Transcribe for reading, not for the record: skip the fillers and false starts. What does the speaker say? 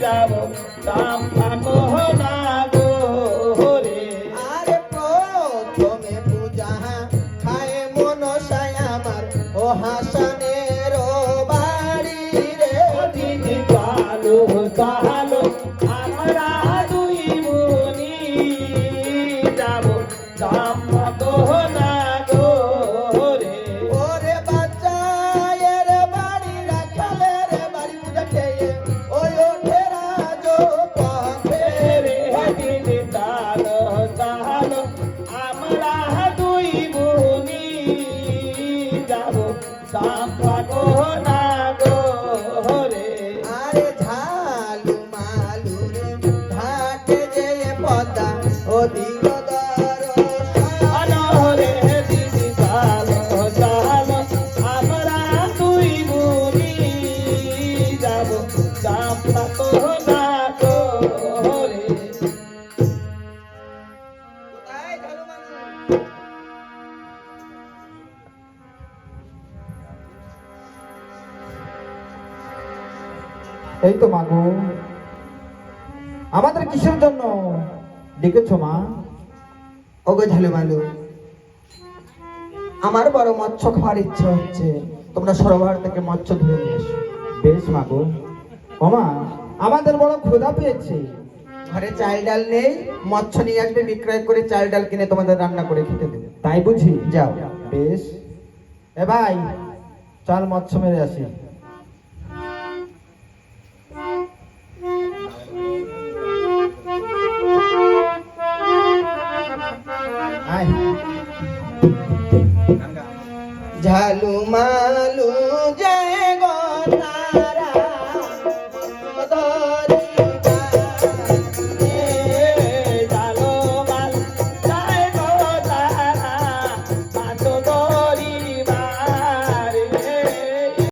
যাব চাম্পা গহনা গো রে। আরে প্রথমে পূজা খায় মনসায় আমার ও হাসানের বাড়ি রে। দিদি কালো কালো আমরা দুই বোনি যাব চাম্পা গহনা গো রে। ওরে বাচ্চা এর বাড়ি রাখালের বাড়ি পূজা খেয়ে ওই ওঠে রাজ পথে রে দিদি কালো কালো আমরা দুই বোনি যাব চাম্পা গহনা গো রে। আরে ঝালু মালু রে ঘাটে যে পদা ও দিল আনরে দিদি কালো কালো আমরা দুই বোনি যাব চাম্পা গহনা গো রে। এই তো মাগো, আমাদের কিসের জন্য ডেকেছো মা? ওগো ঝালু মালু, আমার বড় মৎস্য খাওয়ার ইচ্ছে হচ্ছে, তোমরা সরোবর থেকে মৎস্য ধরে নিয়ে এসো। বেশ মাগো। ওমা, আমাদের বড় ক্ষুধা পেয়েছে। ঘরে চাল ডাল নেই, মৎস্য নিয়ে আসবে, বিক্রয় করে চাল ডাল কিনে তোমাদের রান্না করে খেতে দেবে। তাই বুঝি? যাও। বেশ। এ ভাই, চল মৎস্য মেরে আসি। আয়। ঝালু মালু